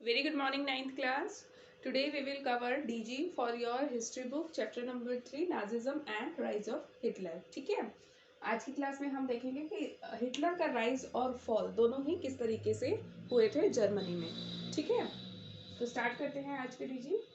Very good morning, ninth class. Today we will cover DG for your history book, chapter number 3, Nazism and Rise of Hitler. ठीक है, आज की class में हम देखेंगे कि हिटलर का राइज और फॉल दोनों ही किस तरीके से हुए थे जर्मनी में. ठीक है, तो स्टार्ट करते हैं आज के DG.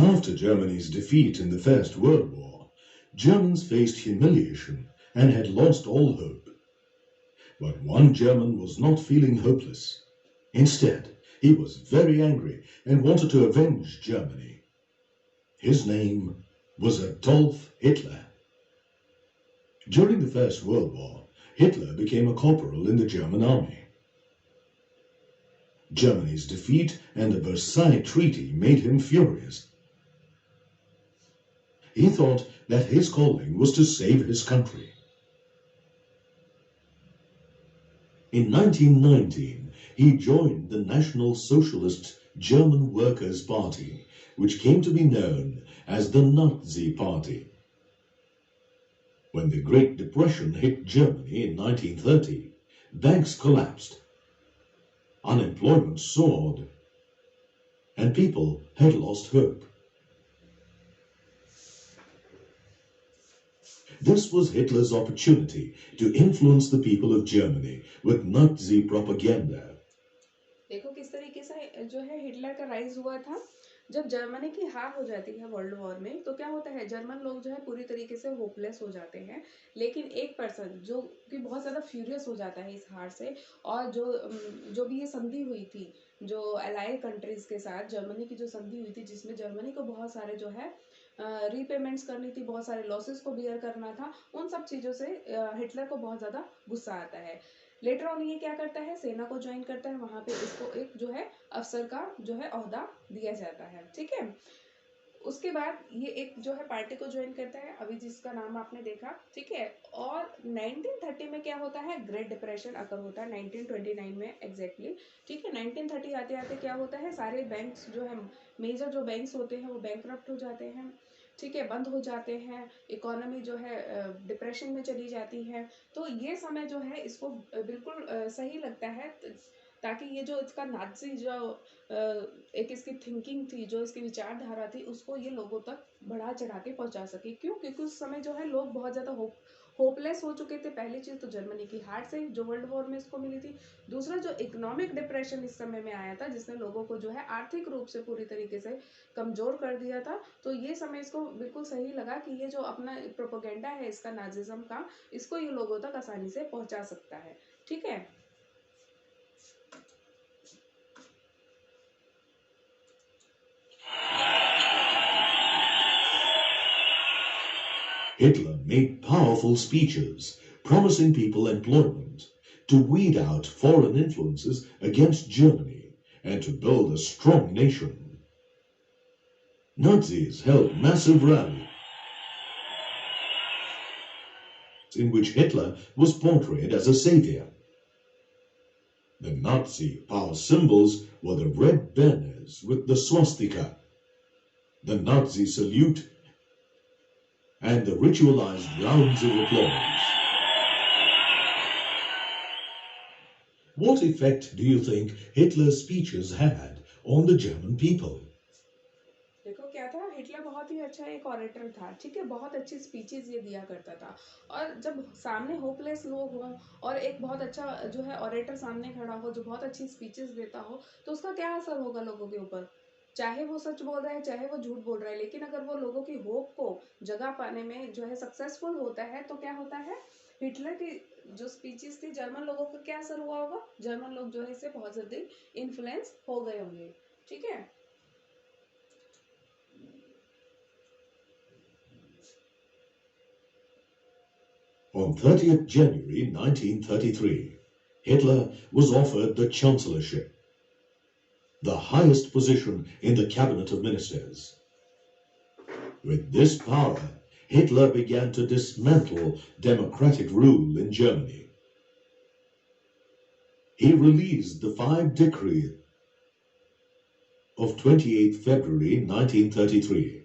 After Germany's defeat in the First World War, Germans faced humiliation and had lost all hope. But one German was not feeling hopeless. Instead, he was very angry and wanted to avenge Germany. His name was Adolf Hitler. During the First World War, Hitler became a corporal in the German army. Germany's defeat and the Versailles Treaty made him furious. He thought that his calling was to save his country. In 1919, he joined the National Socialist German Workers' Party, which came to be known as the Nazi Party. When the Great Depression hit Germany in 1930, banks collapsed, unemployment soared, and people had lost hope. This was Hitler's opportunity to influence the people of Germany with Nazi propaganda. देखो किस तरीके से जो है Hitler का rise हुआ था. जब जर्मनी की हार हो जाती है वर्ल्ड वॉर में तो क्या होता है, जर्मन लोग जो है पूरी तरीके से होपलेस हो जाते हैं. लेकिन एक पर्सन जो कि बहुत ज़्यादा फ्यूरियस हो जाता है इस हार से, और जो भी ये संधि हुई थी जो अलाइड कंट्रीज के साथ, जर्मनी की जो संधि हुई थी जिसमें जर्मनी को बहुत सारे जो है रीपेमेंट्स करनी थी, बहुत सारे लॉसेस को बियर करना था, उन सब चीज़ों से हिटलर को बहुत ज़्यादा गुस्सा आता है. लेटर ऑन ये क्या करता है, सेना को ज्वाइन करता है, वहां पे इसको एक जो है अफसर का जो है ओहदा दिया जाता है. ठीक है, उसके बाद ये एक जो है पार्टी को ज्वाइन करता है, अभी जिसका नाम आपने देखा. ठीक है, और 1930 में क्या होता है, ग्रेट डिप्रेशन अकर होता है 1929 में एग्जैक्टली. ठीक है, 1930 आते आते क्या होता है, सारे बैंक्स जो है, मेजर जो बैंक्स होते हैं वो बैंकरप्ट हो जाते हैं. ठीक है, बंद हो जाते हैं, इकोनॉमी जो है डिप्रेशन में चली जाती है. तो ये समय जो है इसको बिल्कुल सही लगता है, ताकि ये जो इसका नाजी जो एक इसकी थिंकिंग थी, जो इसकी विचारधारा थी, उसको ये लोगों तक बढ़ा चढ़ा के पहुंचा सके. क्यों? क्योंकि उस समय जो है लोग बहुत ज़्यादा होपलेस हो चुके थे. पहली चीज़ तो जर्मनी की हार से जो वर्ल्ड वॉर में इसको मिली थी. दूसरा जो इकोनॉमिक डिप्रेशन इस समय में आया था, जिसने लोगों को जो है आर्थिक रूप से पूरी तरीके से कमज़ोर कर दिया था. तो ये समय इसको बिल्कुल सही लगा कि ये जो अपना प्रोपोगेंडा है इसका, नाजिज्म का, इसको ये लोगों तक आसानी से पहुंचा सकता है. ठीक है, Hitler made powerful speeches promising people employment, to weed out foreign influences against Germany, and to build a strong nation. Nazis held massive rallies in which Hitler was portrayed as a savior. The Nazi power symbols were the red banners with the swastika, the Nazi salute, and the ritualized rounds of applause. What effect do you think Hitler's speeches had on the German people? देखो क्या था, Hitler बहुत ही अच्छा एक orator था. ठीक है, बहुत अच्छी स्पीचेस ये दिया करता था. और जब सामने होपलेस लोग हों और एक बहुत अच्छा जो है ऑरेटर सामने खड़ा हो जो बहुत अच्छी स्पीचेस देता हो, तो उसका क्या असर होगा लोगों के ऊपर. चाहे वो सच बोल रहा है चाहे वो झूठ बोल रहा है, लेकिन अगर वो लोगों की होप को जगह पाने में जो है सक्सेसफुल होता है, तो क्या होता है, हिटलर की जो स्पीचेस थी, जर्मन लोगों का क्या असर हुआ होगा, जर्मन लोग जो है इससे बहुत जल्दी इन्फ्लुएंस हो गए होंगे. ठीक है, On 30th January 1933, Hitler was offered the Chancellorship, the highest position in the Cabinet of Ministers. With this power, Hitler began to dismantle democratic rule in Germany. he released the Five Decree of 28 February 1933,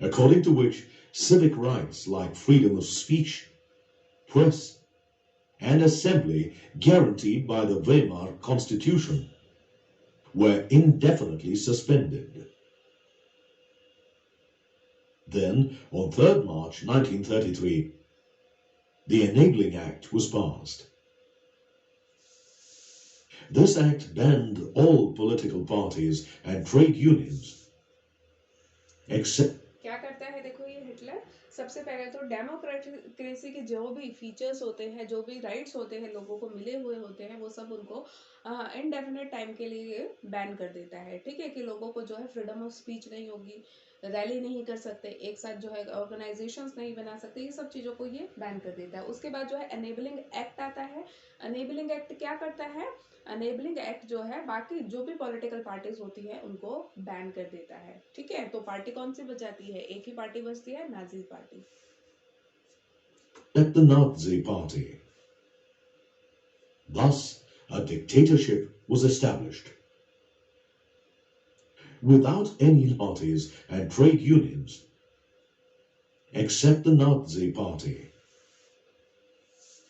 according to which civic rights like freedom of speech, press, and assembly guaranteed by the Weimar Constitution were indefinitely suspended. Then, on 3rd March 1933, the Enabling Act was passed. This act banned all political parties and trade unions, except क्या करता है देखो ये Hitler, सबसे पहले तो democracy के जो भी फीचर्स होते हैं, जो भी राइट्स होते हैं लोगों को मिले हुए होते हैं, वो सब उनको इनडेफिनेट टाइम के लिए बैन कर देता है। ठीक है, कि लोगों को जो है फ्रीडम ऑफ स्पीच नहीं होगी, रैली नहीं कर सकते, एक साथ जो है ऑर्गेनाइजेशंस नहीं बना सकते, ये सब चीज़ों को ये बैन कर देता है। उसके बाद जो है एनेबलिंग एक्ट आता है। एनेबलिंग एक्ट क्या करता है? अनेबलिंग एक्ट जो है बाकी जो भी पॉलिटिकल पार्टीज होती है उनको बैन कर देता है। ठीक है, तो पार्टी कौन सी बचाती है? एक ही पार्टी बचती है, Nazi party. the Nazi Party. Thus, a dictatorship was established. Without any parties and trade unions, except the Nazi Party.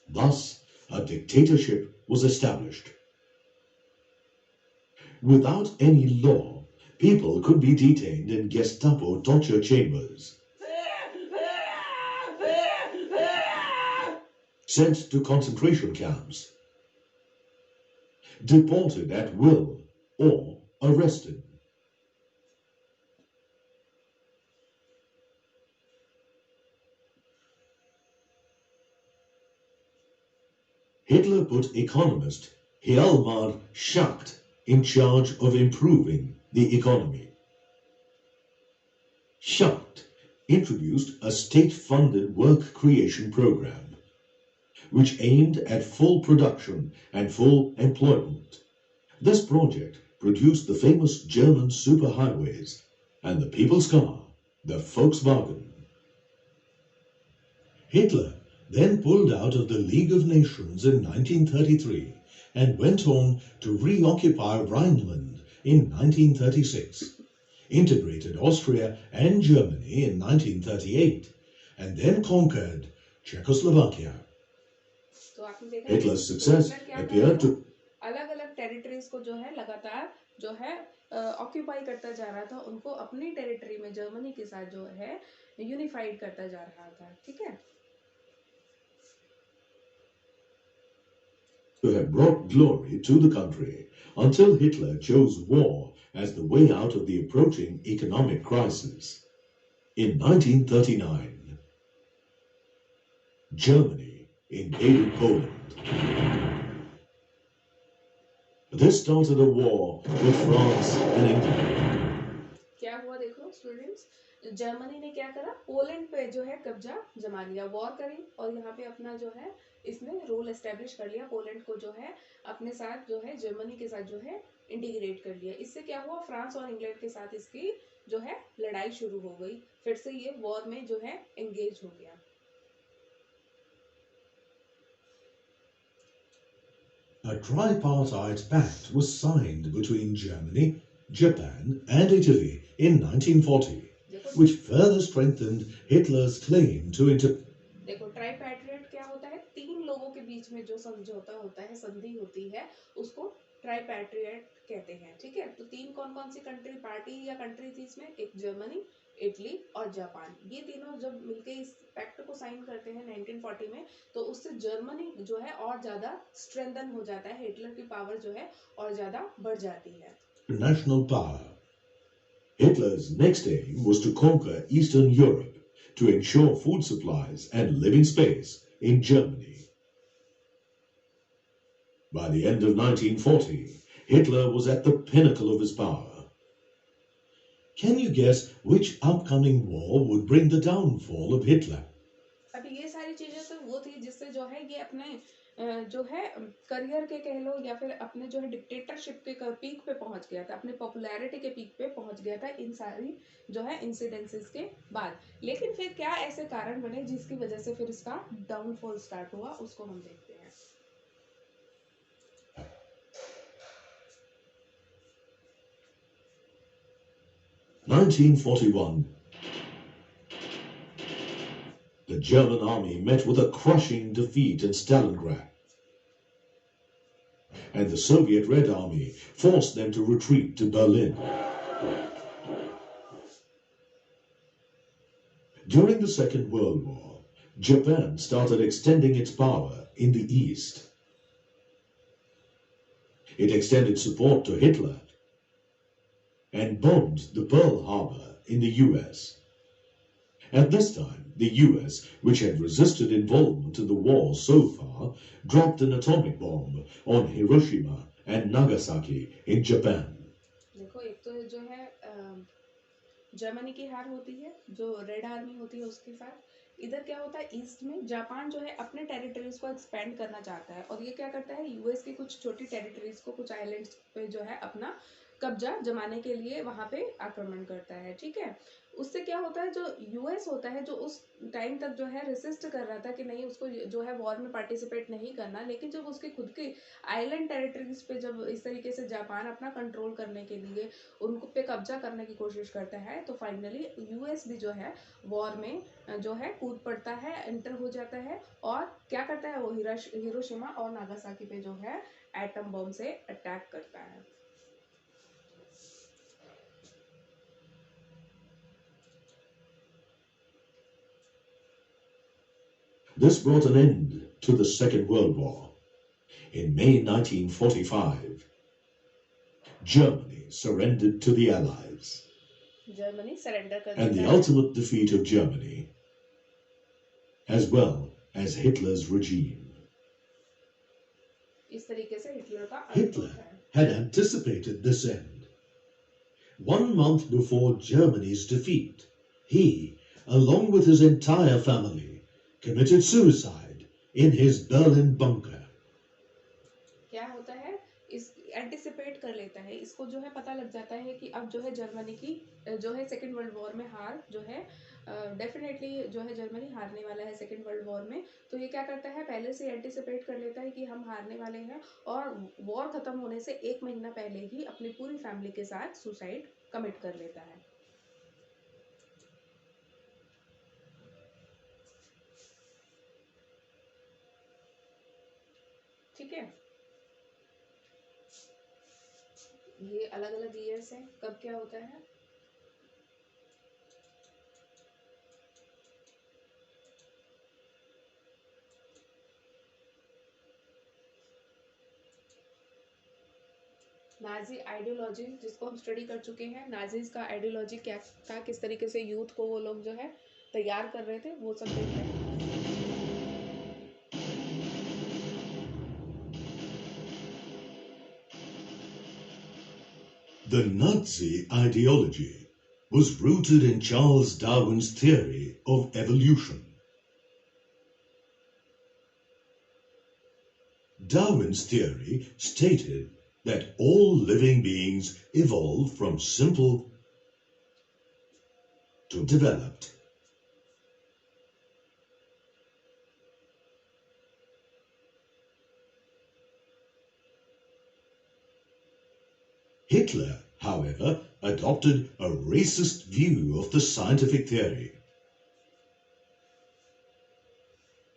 Thus, a dictatorship was established. Without any law, people could be detained in Gestapo torture chambers, sent to concentration camps, deported at will, or arrested. Hitler put economist Hjalmar Schacht in charge of improving the economy. Schacht introduced a state-funded work creation program, which aimed at full production and full employment. This project produced the famous German superhighways and the people's car, the Volkswagen. Hitler then pulled out of the League of Nations in 1933 and went on to reoccupy Rhineland in 1936, integrated Austria and Germany in 1938, and then conquered Czechoslovakia. Hitler's success appeared to अलग अलग territories को जो है लगातार जो है occupy करता जा रहा था, उनको अपनी टेरिटरी में जर्मनी के साथ जो है यूनिफाइड करता जा रहा था। ठीक है, to have brought glory to the country until Hitler chose war as the way out of the approaching economic crisis. In 1939, Germany invaded Poland. This started a war with France and England. क्या हुआ देखो students, Germany ने क्या करा? Poland पे जो है कब्जा जमा लिया, वॉर करी और यहाँ पे अपना जो है इसने रोल एस्टेब्लिश कर लिया, पोलैंड को जो है अपने साथ जो है जर्मनी के साथ जो है इंटीग्रेट कर लिया। इससे क्या हुआ? फ्रांस और इंग्लैंड के साथ इसकी जो है लड़ाई शुरू हो गई, फिर से ये वॉर में जो है एंगेज हो गया। A tripartite pact was signed between Germany, Japan, and Italy in 1940, which further strengthened Hitler's claim to देखो ट्राइपैट्रियट क्या होता है? तीन लोगों के बीच में जो समझौता होता है, संधि होती है, उसको ट्राइपैट्रियट कहते हैं। ठीक है, तो तीन कौन कौन सी कंट्री पार्टी या कंट्री थी इसमें? एक जर्मनी, इटली और जापान। ये तीनों जब मिलके इस पैक्ट को साइन करते हैं 1940 में, तो उससे जर्मनी जो है और ज्यादा स्ट्रेंथन हो जाता है, हिटलर की पावर जो है और ज्यादा बढ़ जाती है। national power. Hitler's next aim was to conquer Eastern Europe to ensure food supplies and living space in Germany. By the end of 1940, Hitler was at the pinnacle of his power. Can you guess which upcoming war would bring the downfall of Hitler? अभी ये सारी चीजें तो वो थी जिससे जो है ये अपने जो है करियर के कह लो या फिर अपने जो है डिक्टेटरशिप के पीक पे पहुंच गया था, अपने पॉपुलैरिटी के पीक पे पहुंच गया था इन सारी जो है इंसिडेंसेस के बाद। लेकिन फिर क्या ऐसे कारण बने जिसकी वजह से फिर इसका डाउनफॉल स्टार्ट हुआ, उसको हम देखते हैं। 1941. The German army met with a crushing defeat in Stalingrad, and the Soviet Red Army forced them to retreat to Berlin. During the Second World War, Japan started extending its power in the East. It extended support to Hitler and bombed the Pearl Harbor in the US. At this time, the US, which had resisted involvement in the war so far, dropped an atomic bomb on Hiroshima and Nagasaki in Japan. देखो एक तो जो है Germany की हार होती है जो रेड आर्मी होती है उसके साथ। इधर क्या होता है ईस्ट में जापान जो है अपने टेरिटरीज को एक्सपेंड करना चाहता है और ये क्या करता है यूएस की कुछ छोटी टेरिटरीज को कुछ आइलैंड्स पे जो है अपना कब्जा जमाने के लिए वहां पे आक्रमण करता है। ठीक है, उससे क्या होता है जो यूएस होता है जो उस टाइम तक जो है रेसिस्ट कर रहा था कि नहीं उसको जो है वॉर में पार्टिसिपेट नहीं करना, लेकिन जब उसके खुद के आइलैंड टेरिटरीज पे जब इस तरीके से जापान अपना कंट्रोल करने के लिए उनको पे कब्जा करने की कोशिश करता है तो फाइनली यूएस भी जो है वॉर में जो है कूद पड़ता है, एंटर हो जाता है और क्या करता है वो हिरोशिमा और नागासाकी पे जो है एटम बम से अटैक करता है। This brought an end to the Second World War. In May 1945, Germany surrendered to the Allies. Germany surrender कर And the देता है ultimate defeat of Germany, as well as Hitler's regime. इस तरीके से Hitler का अंत Hitler होता है। had anticipated this end. 1 month before Germany's defeat, he, along with his entire family, committed suicide in his Berlin bunker. क्या होता है इस एंटिसिपेट कर लेता है, इसको जो है पता लग जाता है कि अब जो है जर्मनी की जो है सेकेंड वर्ल्ड वॉर में हार जो है डेफिनेटली जो है जर्मनी हारने वाला है सेकेंड वर्ल्ड वॉर में। तो ये क्या करता है पहले से एंटिसिपेट कर लेता है कि हम हारने वाले हैं और वॉर खत्म होने से 1 महीना पहले ही अपनी पूरी फैमिली के साथ सुसाइड कमिट कर लेता है। ठीक है, ये अलग अलग ईयर्स हैं कब क्या होता है। नाजी आइडियोलॉजी जिसको हम स्टडी कर चुके हैं, नाजीज का आइडियोलॉजी क्या था, किस तरीके से यूथ को वो लोग जो है तैयार कर रहे थे, वो सब देख रहे हैं। The Nazi ideology was rooted in Charles Darwin's theory of evolution. Darwin's theory stated that all living beings evolved from simple to developed. Hitler, however, adopted a racist view of the scientific theory.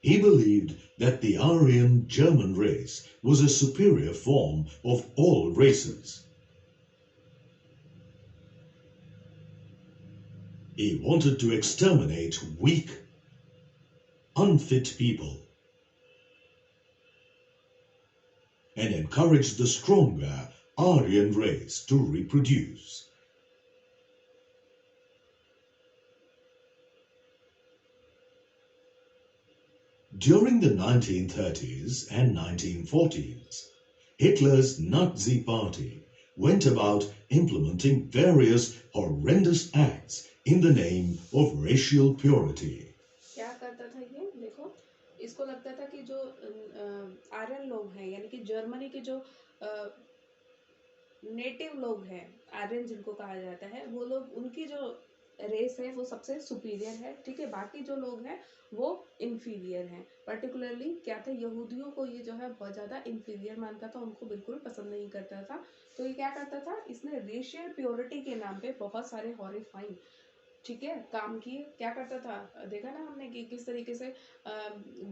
He believed that the Aryan German race was a superior form of all races. He wanted to exterminate weak, unfit people and encourage the stronger Aryan race to reproduce. During the 1930s and 1940s, Hitler's Nazi Party went about implementing various horrendous acts in the name of racial purity. क्या करता था ये देखो, इसको लगता था कि जो आर्यन लोग हैं यानी कि जर्मनी के जो नेटिव लोग हैं, आर्यन जिनको कहा जाता है, वो लोग उनकी जो रेस है वो सबसे सुपीरियर है, ठीक है, बाकी जो लोग हैं वो इन्फीरियर हैं। पर्टिकुलरली क्या था, यहूदियों को ये जो है बहुत ज़्यादा इन्फीरियर मानता था, उनको बिल्कुल पसंद नहीं करता था। तो ये क्या करता था, इसने रेशियल प्योरिटी के नाम पे बहुत सारे हॉरिफाइंग, ठीक है, काम किए। क्या करता था, देखा ना हमने कि किस तरीके से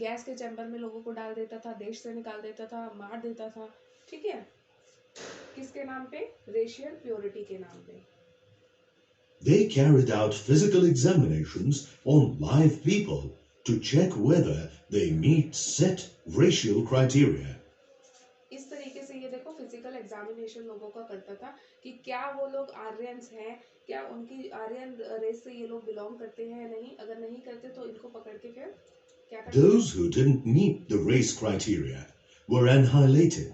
गैस के चैम्बर में लोगों को डाल देता था, देश से निकाल देता था, मार देता था, ठीक है, किसके नाम पे, रेशियल प्योरिटी के नाम पे। They carried out physical examinations on live people to check whether they meet set racial criteria. इस तरीके से ये देखो फिजिकल एग्जामिनेशन लोगों का करता था कि क्या वो लोग आर्यंस हैं, क्या उनकी आर्यन रेस से ये लोग बिलोंग करते हैं या नहीं, अगर नहीं करते तो इनको पकड़ के फिर क्या करते थे? Those who didn't meet the race criteria were annihilated.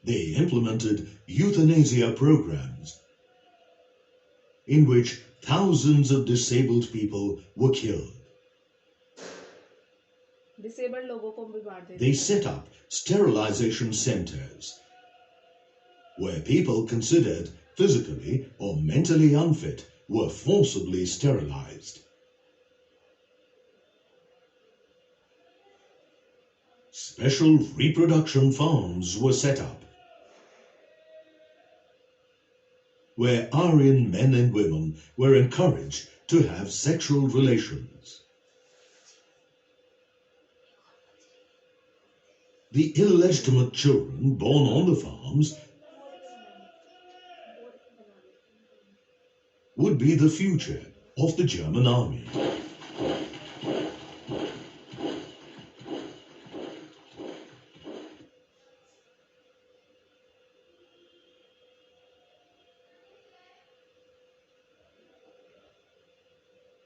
They implemented euthanasia programs in which thousands of disabled people were killed. Disabled लोगों को भी मार देते They थे। set up sterilization centers where people considered physically or mentally unfit were forcibly sterilized. Special reproduction farms were set up where Aryan men and women were encouraged to have sexual relations. The illegitimate children born on the farms would be the future of the German army.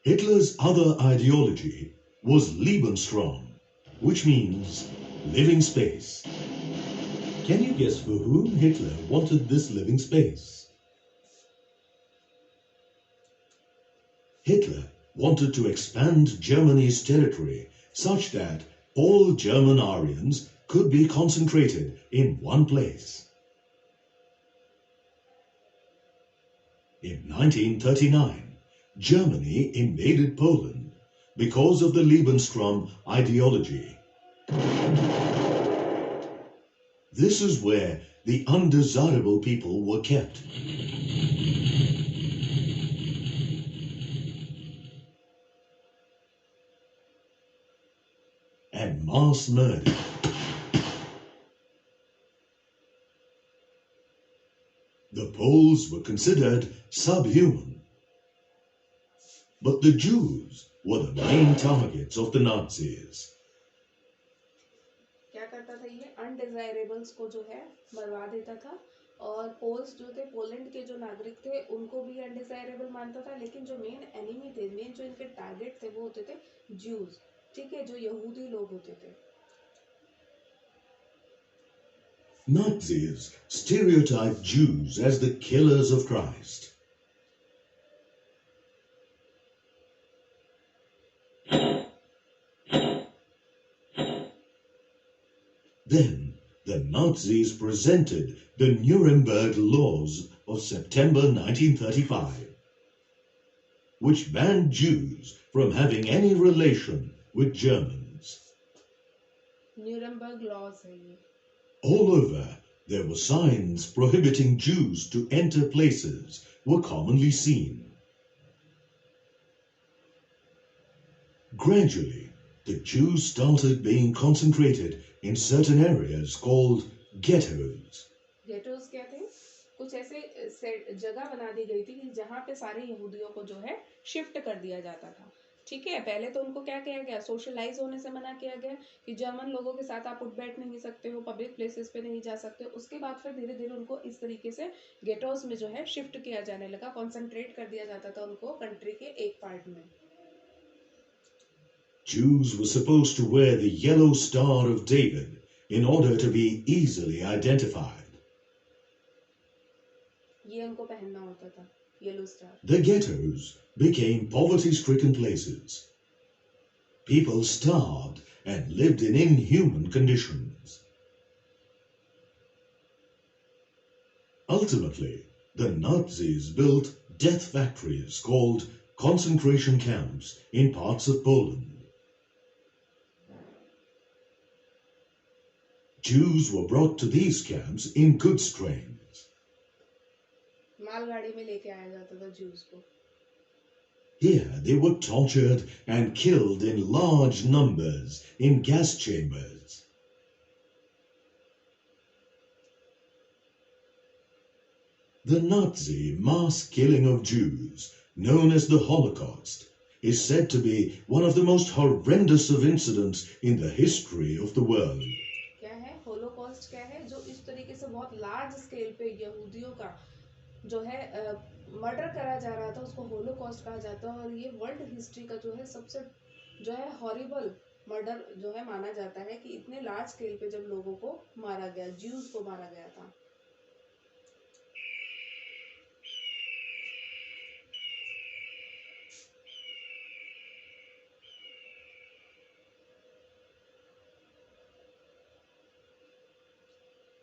Hitler's other ideology was Lebensraum, which means living space. Can you guess for whom Hitler wanted this living space? Hitler wanted to expand Germany's territory such that all German Aryans could be concentrated in one place. In 1939, Germany invaded Poland because of the Lebensraum ideology. This is where the undesirable people were kept. And mass murder. The Poles were considered subhuman. But the Jews were the main targets of the Nazis. क्या करता था ये, अनडिजायरेबल्स को जो है मरवा देता था, और पोल्स जो थे, पोलैंड के जो नागरिक थे, उनको भी अनडिजायरेबल मानता था, लेकिन जो मेन एनिमी थे, मेन जो इनके टारगेट थे वो होते थे ज्यूज, ठीक है, जो यहूदी लोग होते थे। Nazis stereotyped Jews as the killers of Christ. Then the Nazis presented the Nuremberg Laws of September 1935, which banned Jews from having any relation with Germans. Nuremberg laws है ये। All over, there were signs prohibiting Jews to enter places were commonly seen. Gradually, the Jews started being concentrated in certain areas called ghettos. गेटोस क्या थे, कुछ ऐसे जगह बना दी गई थी कि जहाँ पे सारे यहूदियों को जो है शिफ्ट कर दिया जाता था, ठीक है। पहले तो उनको क्या किया गया, सोशलाइज होने से मना किया गया कि जर्मन लोगों के साथ आप उठ बैठ नहीं सकते हो, पब्लिक प्लेसेस पे नहीं जा सकते हो। उसके बाद फिर धीरे धीरे उनको इस तरीके से गेटोस में जो है शिफ्ट किया जाने लगा, कॉन्सेंट्रेट कर दिया जाता था उनको कंट्री के एक पार्ट में। Jews were supposed to wear the yellow star of David in order to be easily identified. ये उनको पहनना होता था, yellow star. The ghettos became poverty-stricken places. People starved and lived in inhuman conditions. Ultimately, the Nazis built death factories called concentration camps in parts of Poland. Jews were brought to these camps in goods trains. मालगाड़ी में लेके आया जाता था Jews को. Here they were tortured and killed in large numbers in gas chambers. The Nazi mass killing of Jews, known as the Holocaust, is said to be one of the most horrendous of incidents in the history of the world. क्या है Holocaust? क्या है? जो इस तरीके से बहुत large scale पे यहूदियों का जो है मर्डर करा जा रहा था, उसको होलोकॉस्ट कहा जाता है. और ये वर्ल्ड हिस्ट्री का जो है सबसे जो है हॉरिबल मर्डर जो है माना जाता है कि इतने लार्ज स्केल पे जब लोगों को मारा गया, ज्यूज को मारा गया था.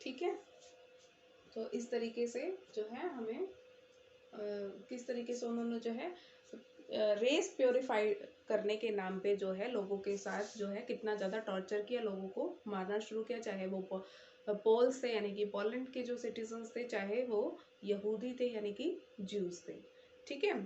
ठीक है, तो इस तरीके से जो है हमें किस तरीके से उन्होंने जो है रेस प्योरीफाई करने के नाम पे जो है लोगों के साथ जो है कितना ज़्यादा टॉर्चर किया, लोगों को मारना शुरू किया, चाहे वो पोल्स थे यानी कि पोलैंड के जो सिटीजन्स थे, चाहे वो यहूदी थे यानी कि ज्यूज थे. ठीक है.